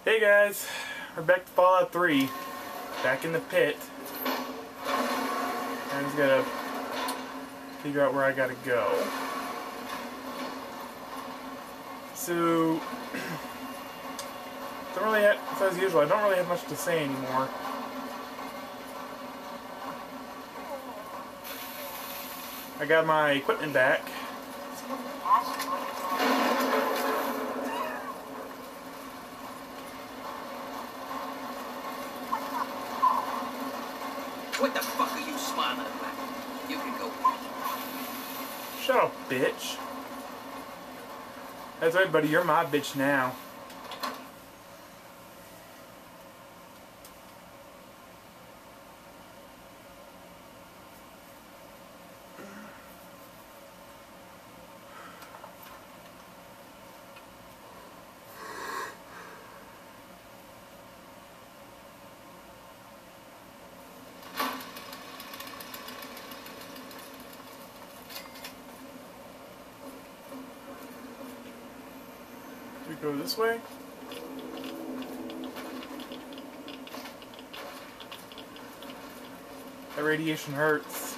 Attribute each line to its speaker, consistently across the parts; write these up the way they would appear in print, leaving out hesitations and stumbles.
Speaker 1: Hey guys, we're back to Fallout 3, back in the pit. I just gotta figure out where I gotta go. So, as usual, I don't really have much to say anymore. I got my equipment back.
Speaker 2: What the fuck are you smiling at? You can go.
Speaker 1: Shut up, bitch. That's right, buddy. You're my bitch now. We go this way. That radiation hurts.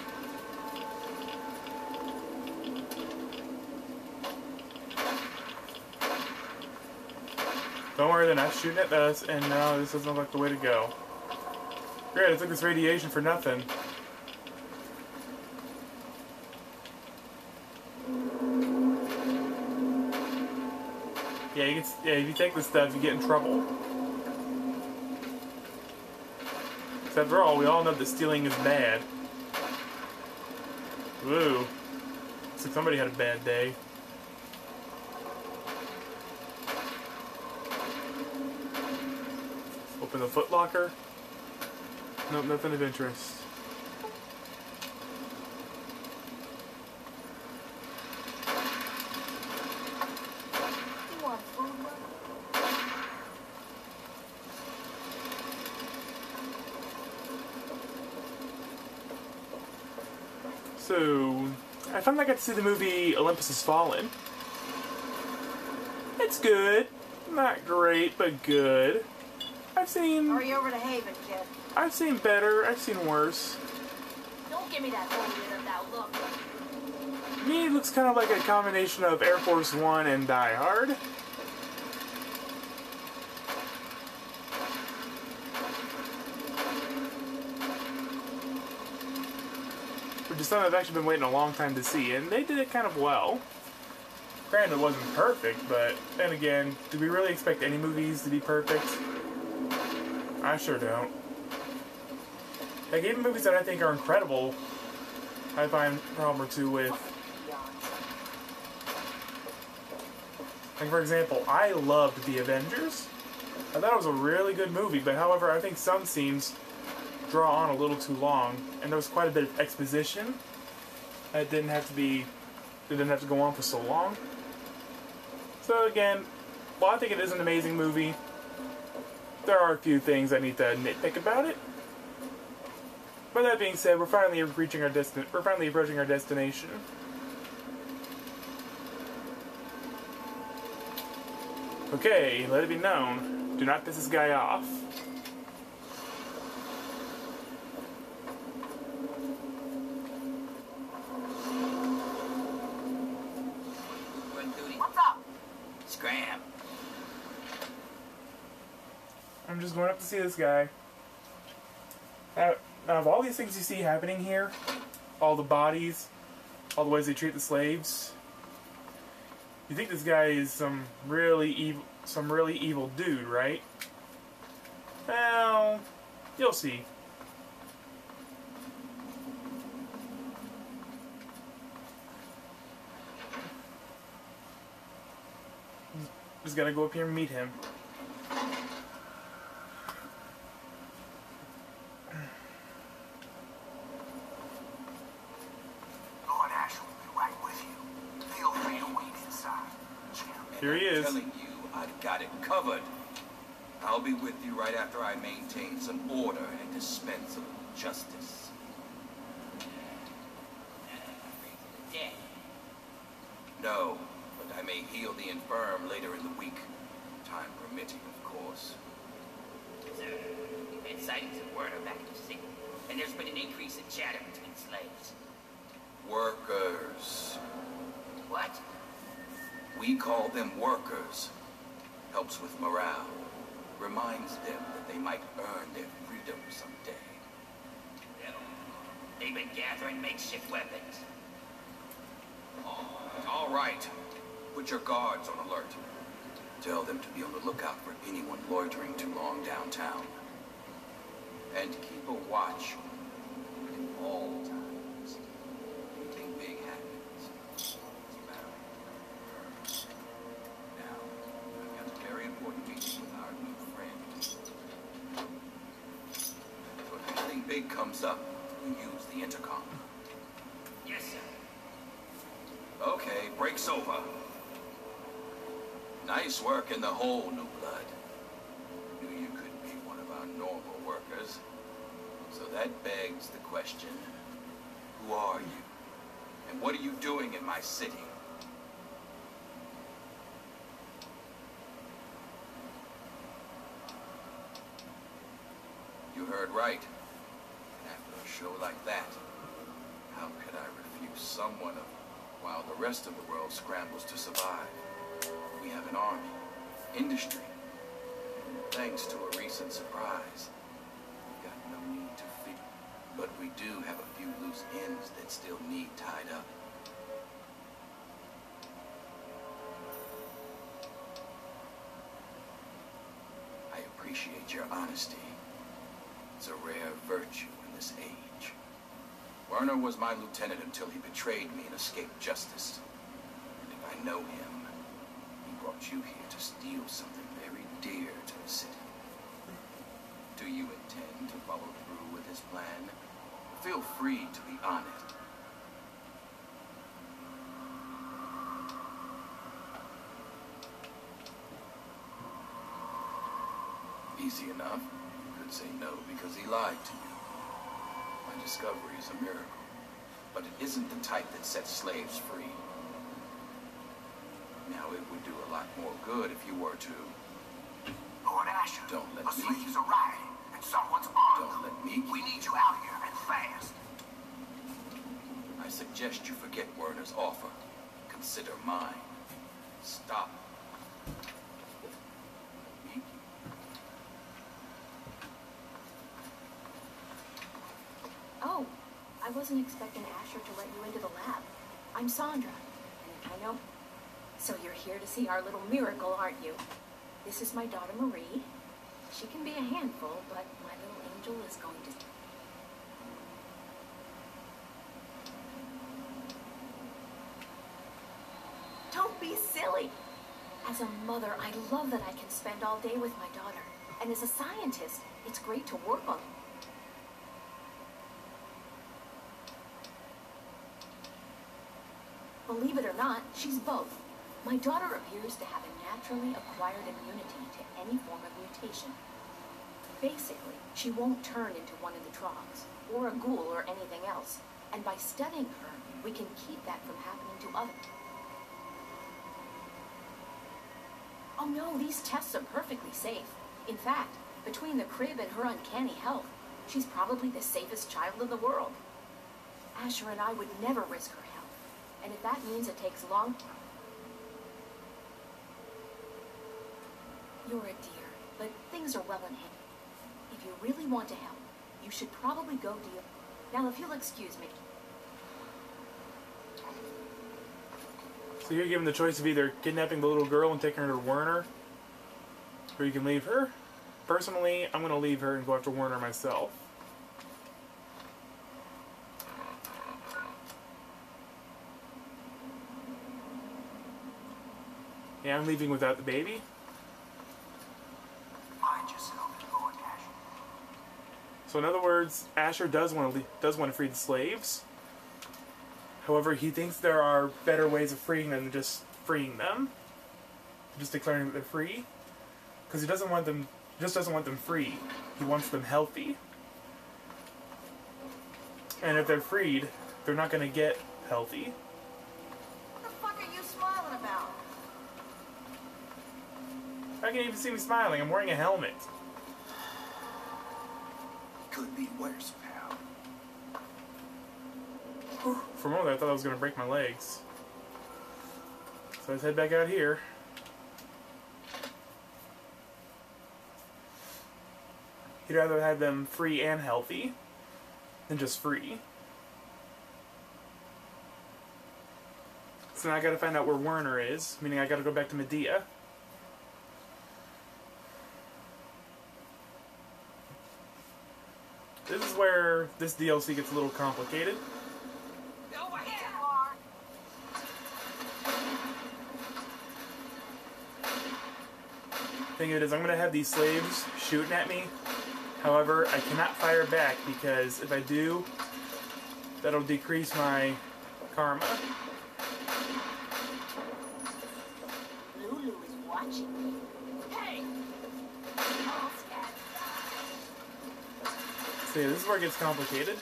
Speaker 1: Don't worry, they're not shooting at us, and no, this doesn't look like the way to go. Great, I took this radiation for nothing. Yeah, if you take this stuff, you get in trouble. Except for all, we all know that stealing is bad. Woo. Looks like somebody had a bad day. Open the footlocker. Nope, nothing of interest. So, I finally got to see the movie Olympus Has Fallen. It's good. Not great, but good.
Speaker 3: Hurry over to Haven, kid.
Speaker 1: I've seen better. I've seen worse.
Speaker 3: Don't give me that holier now look.
Speaker 1: To me, it looks kind of like a combination of Air Force One and Die Hard. Which is something I've actually been waiting a long time to see, and they did it kind of well. Granted, it wasn't perfect, but then again, do we really expect any movies to be perfect? I sure don't. Like, even movies that I think are incredible, I find a problem or two with. Like, for example, I loved The Avengers. I thought it was a really good movie, but however, I think some scenes draw on a little too long, and there was quite a bit of exposition that didn't have to go on for so long. So again, while I think it is an amazing movie, there are a few things I need to nitpick about it. But that being said, we're finally approaching our destination. Okay, let it be known. Do not piss this guy off.
Speaker 3: What's up?
Speaker 2: Scram.
Speaker 1: I'm just going up to see this guy. Now, of all these things you see happening here, all the bodies, all the ways they treat the slaves, you think this guy is some really evil dude, right? Well, you'll see. Just gotta go up here and meet him.
Speaker 4: Lord Ashur will be right with you. Feel free to wait inside.
Speaker 1: Here he is.
Speaker 2: I'm telling you, I've got it covered. I'll be with you right after I maintain some order and dispense a little justice. No, but I may heal the infirm later in the week, time permitting. rioting, of course.
Speaker 5: Sir, we've had sightings of Werner back in the city, and there's been an increase in chatter between slaves.
Speaker 2: Workers.
Speaker 5: What?
Speaker 2: We call them workers. Helps with morale. Reminds them that they might earn their freedom someday.
Speaker 5: They've been gathering makeshift weapons.
Speaker 2: All right. Put your guards on alert. Tell them to be on the lookout for anyone loitering too long downtown. And keep a watch at all times. Anything big happens. It's a matter of her. Now, I've got a very important meeting with our new friend. So if anything big comes up, you use the intercom.
Speaker 5: Yes, sir.
Speaker 2: Okay, break's over. Nice work in the hole, New Blood. Knew you could be one of our normal workers. So that begs the question, who are you? And what are you doing in my city? You heard right. After a show like that, how could I refuse someone while the rest of the world scrambles to survive? We have an army, industry. Thanks to a recent surprise, we've got no need to fear. But we do have a few loose ends that still need tied up. I appreciate your honesty. It's a rare virtue in this age. Werner was my lieutenant until he betrayed me and escaped justice. And if I know him, he brought you here to steal something very dear to the city. Do you intend to follow through with his plan? Feel free to be honest. Easy enough. You could say no because he lied to you. My discovery is a miracle, but it isn't the type that sets slaves free. Now, it would do a lot more good if you were to...
Speaker 4: Lord Ashur,
Speaker 2: Don't let
Speaker 4: the
Speaker 2: me...
Speaker 4: slaves are rioting, and someone's armed
Speaker 2: Don't
Speaker 4: them.
Speaker 2: let me...
Speaker 4: We need you out here, and fast.
Speaker 2: I suggest you forget Werner's offer. Consider mine. Stop. Me?
Speaker 3: Oh, I wasn't expecting Ashur to let you into the lab. I'm Sandra, and I know... So you're here to see our little miracle, aren't you? This is my daughter Marie. She can be a handful, but my little angel is going to... Don't be silly! As a mother, I love that I can spend all day with my daughter. And as a scientist, it's great to work on. Believe it or not, she's both. My daughter appears to have a naturally acquired immunity to any form of mutation. Basically, she won't turn into one of the Trogs, or a ghoul or anything else. And by studying her, we can keep that from happening to others. Oh no, these tests are perfectly safe. In fact, between the crib and her uncanny health, she's probably the safest child in the world. Ashur and I would never risk her health. And if that means it takes long... You're a dear, but things are well in hand. If you really want to help, you should probably go deal. Now, if you'll excuse me.
Speaker 1: So you're given the choice of either kidnapping the little girl and taking her to Werner, or you can leave her. Personally, I'm going to leave her and go after Werner myself. Yeah, I'm leaving without the baby.
Speaker 4: Mind yourself, Lord Ashur.
Speaker 1: So in other words, Ashur does want to free the slaves. However, he thinks there are better ways of freeing them than just freeing them, just declaring that they're free, because he doesn't want them. He just doesn't want them free. He wants them healthy. And if they're freed, they're not going to get healthy.
Speaker 3: What the fuck are you smiling about?
Speaker 1: I can even see me smiling. I'm wearing a helmet.
Speaker 2: Could be worse, pal.
Speaker 1: For a moment, I thought I was going to break my legs. So let's head back out here. He'd rather have them free and healthy than just free. So now I gotta find out where Werner is, meaning I gotta go back to Medea. This is where this DLC gets a little complicated.
Speaker 5: Over here!
Speaker 1: Thing of it is, I'm gonna have these slaves shooting at me. However, I cannot fire back because if I do, that'll decrease my karma.
Speaker 3: Lulu is watching me.
Speaker 5: Hey!
Speaker 1: So yeah, this is where it gets complicated.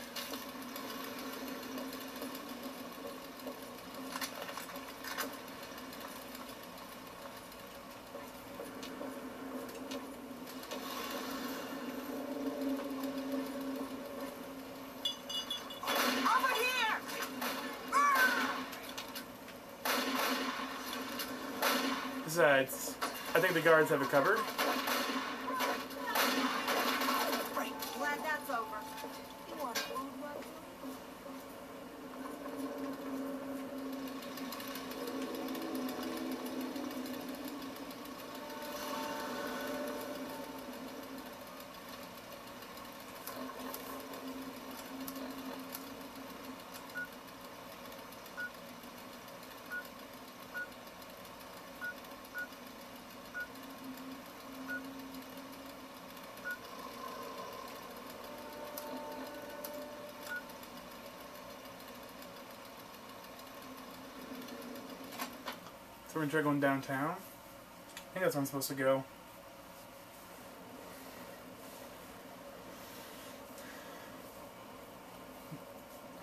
Speaker 5: Over here!
Speaker 1: Besides, I think the guards have it covered.
Speaker 5: Great, glad that's over.
Speaker 3: You want food, Mother?
Speaker 1: So we're gonna try going downtown. I think that's where I'm supposed to go.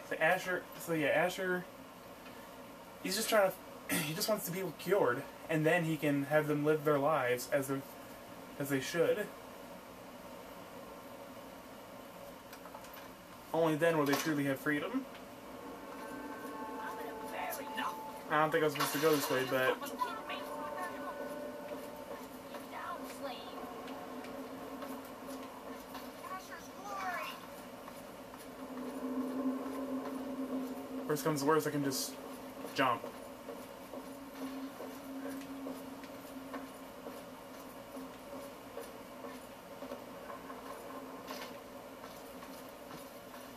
Speaker 1: So Ashur, he's just trying to, he just wants the people cured, and then he can have them live their lives as they should. Only then will they truly have freedom.
Speaker 5: I'm gonna bury you.
Speaker 1: I don't think I was supposed to go this way, but
Speaker 5: Kidding me?
Speaker 3: Get down, slave.
Speaker 5: Ashur's glory!
Speaker 1: worst comes to worst, I can just jump.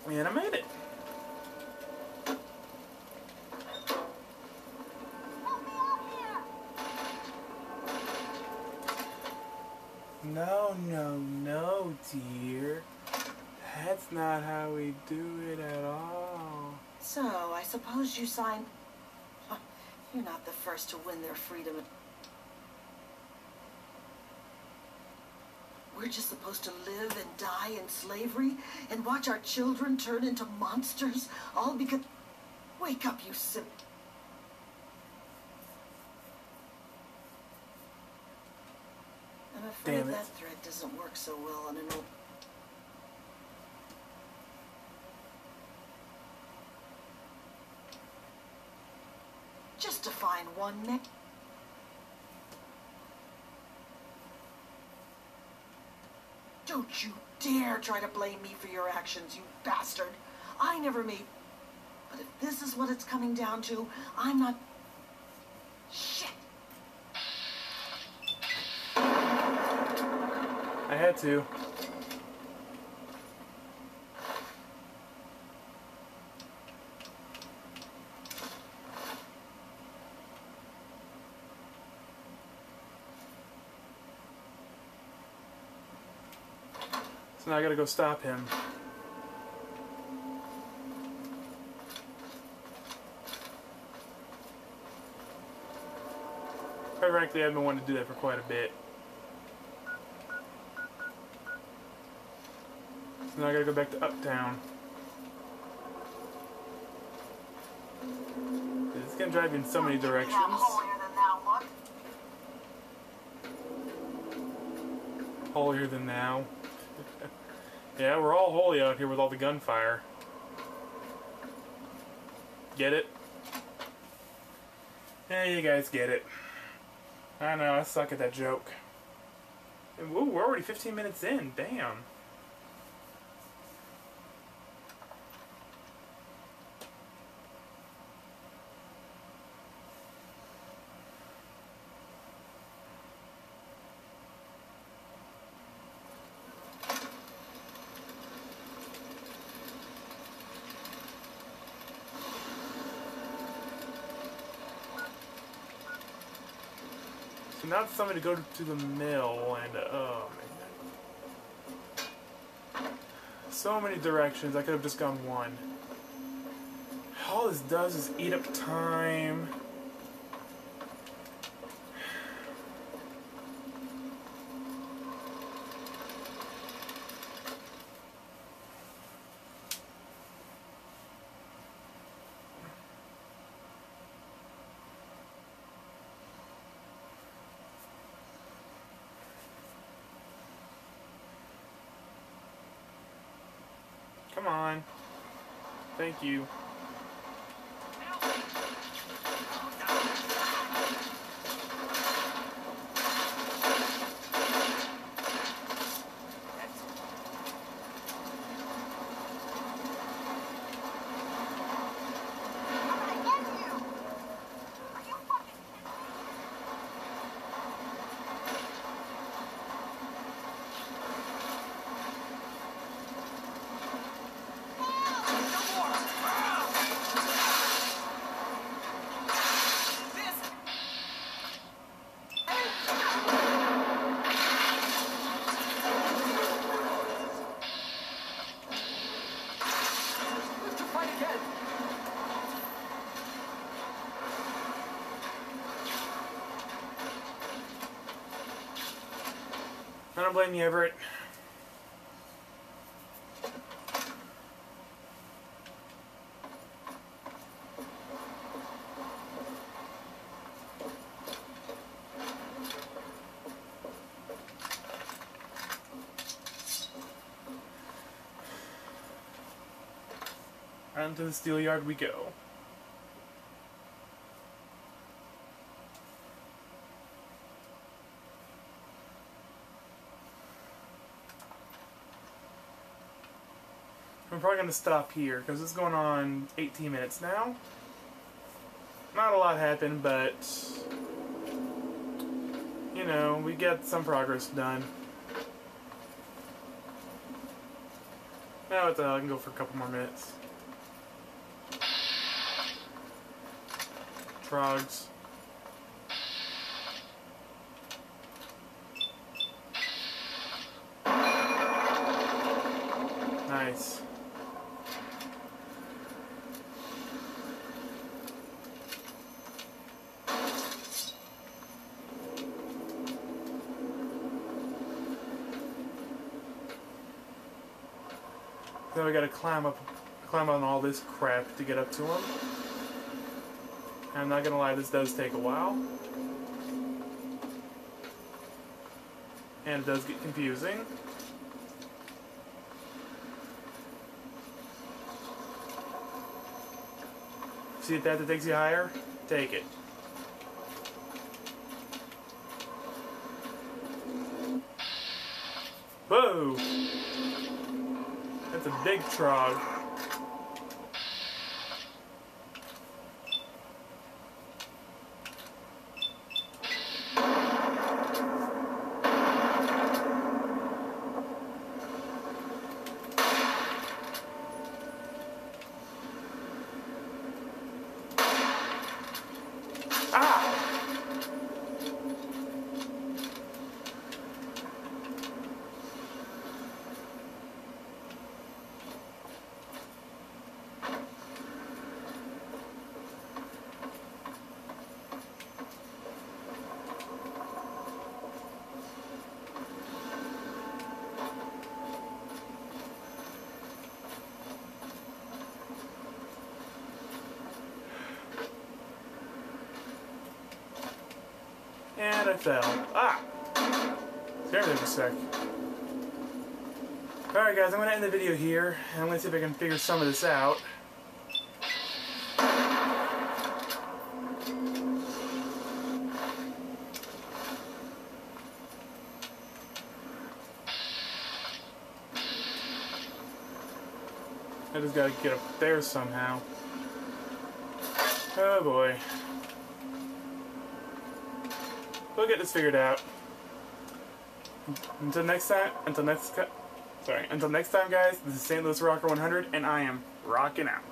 Speaker 1: And I made it. No, no, no, dear. That's not how we do it at all.
Speaker 6: So, I suppose you signed... Huh, you're not the first to win their freedom. We're just supposed to live and die in slavery and watch our children turn into monsters, all because... Wake up, you simp... I'm afraid
Speaker 1: Damn it.
Speaker 6: that threat doesn't work so well on an old... Just to find one neck... Don't you dare try to blame me for your actions, you bastard. I never made... But if this is what it's coming down to, I'm not... Shit!
Speaker 1: I had to. So now I gotta go stop him. Quite frankly, I've been wanting to do that for quite a bit. So now I gotta go back to Uptown. This is gonna drive you in so many directions.
Speaker 4: Holier than thou look.
Speaker 1: Holier than thou. Yeah, we're all holy out here with all the gunfire. Get it? Yeah, you guys get it. I know, I suck at that joke. Ooh, we're already 15 minutes in. Damn. So now it's somebody to go to the mill and, oh man. So many directions, I could have just gone one. All this does is eat up time. Come on. Thank you. I don't blame you, Everett. On to the steel yard we go. I'm probably going to stop here because it's going on 18 minutes now. Not a lot happened, but you know, we got some progress done. Now what the hell, I can go for a couple more minutes. Trogs. Nice. Then we gotta climb on all this crap to get up to him. I'm not gonna lie, this does take a while. And it does get confusing. See that takes you higher? Take it. Whoa! That's a big trog. And I fell. Ah! There a sec. Alright guys, I'm going to end the video here, and I'm going to see if I can figure some of this out. I just gotta get up there somehow. Oh boy. We'll get this figured out. Until next time, guys, this is St. Louis Rocker 100, and I am rocking out.